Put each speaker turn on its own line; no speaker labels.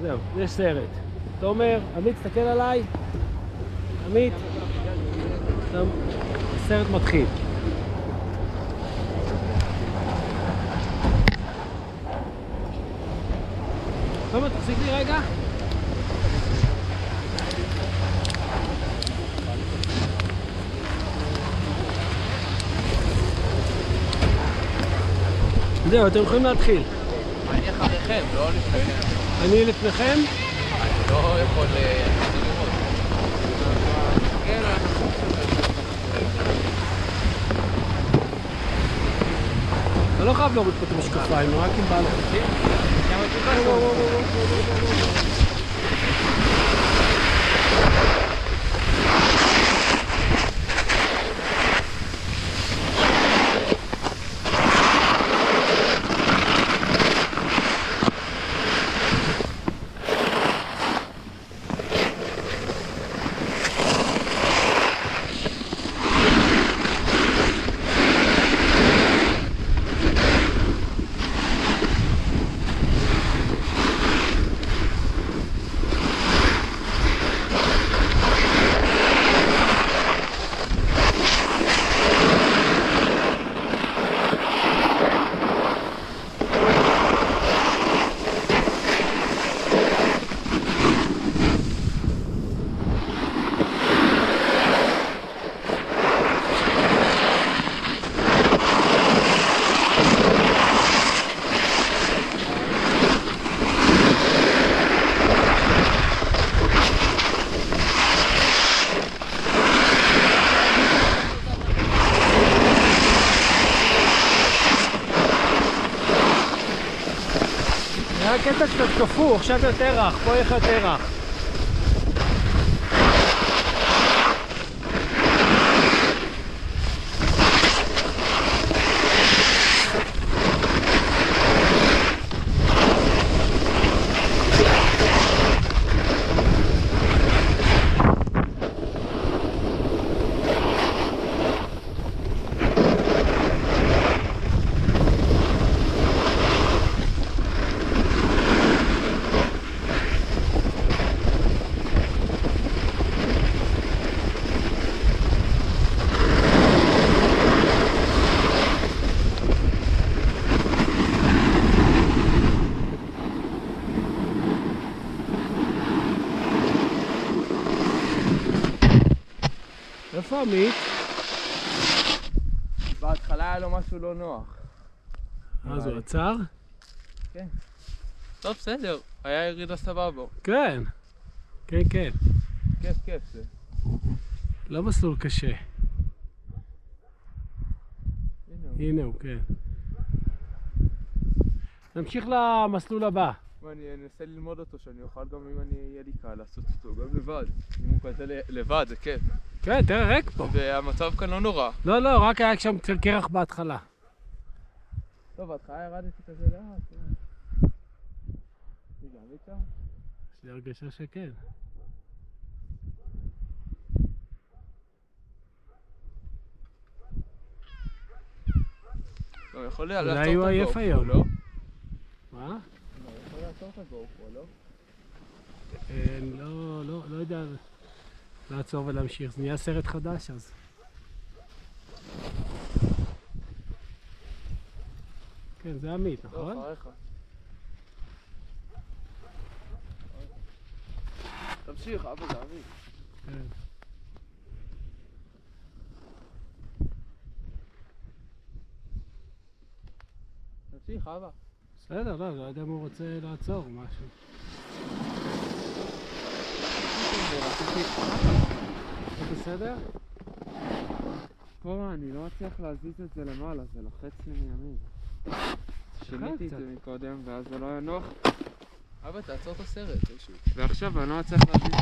זהו, יש סרט. תומר, עמית, תסתכל עליי. עמית. הסרט מתחיל. תומר, תחזיק לי רגע. זהו, אתם יכולים להתחיל.
אני אחריכם, לא לפניכם.
אני לפניכם?
אני לא יכול לראות. כן,
אתה לא חייב להוריד פה את המשקפיים, רק אם בא לך. היה קטע קצת קפוא, עכשיו יותר רך, פה איך יותר רך. איפה עמית?
בהתחלה היה לו משהו לא נוח.
אז הוא עצר?
כן. טוב, בסדר. היה ירידה סבבה.
כן. כן, כן.
כיף זה.
לא מסלול קשה. הנה הוא, כן. נמשיך למסלול הבא.
אני אנסה ללמוד אותו, שאני אוכל גם אם אני יהיה לי קל לעשות אותו, גם לבד. אם הוא כזה לבד, זה כיף.
כן, תראה, ריק פה.
והמצב כאן לא נורא.
לא, רק היה שם קצת קרח בהתחלה.
טוב, בהתחלה ירדתי כזה לאט. רגע, עמית?
יש לי הרגשה שכן.
לא, יכול
אולי
לעצור
הוא
את
עייף
הגופו,
היום.
לא?
מה?
לא, יכול לעצור את הגופו, לא?
לא יודע לעצור ולהמשיך, זה נהיה סרט חדש אז. כן, זה עמית, נכון?
לא, אחריך. תמשיך, אבא זה עמית.
כן.
תמשיך, אבא.
בסדר, לא יודע אם הוא רוצה לעצור משהו. זה בסדר?
פה אני לא מצליח להזיז את זה למעלה, זה לוחץ לי מימין. שיניתי את זה מקודם ואז זה לא היה נוח. אבא, תעצור את הסרט. ועכשיו אני לא מצליח להזיז את זה.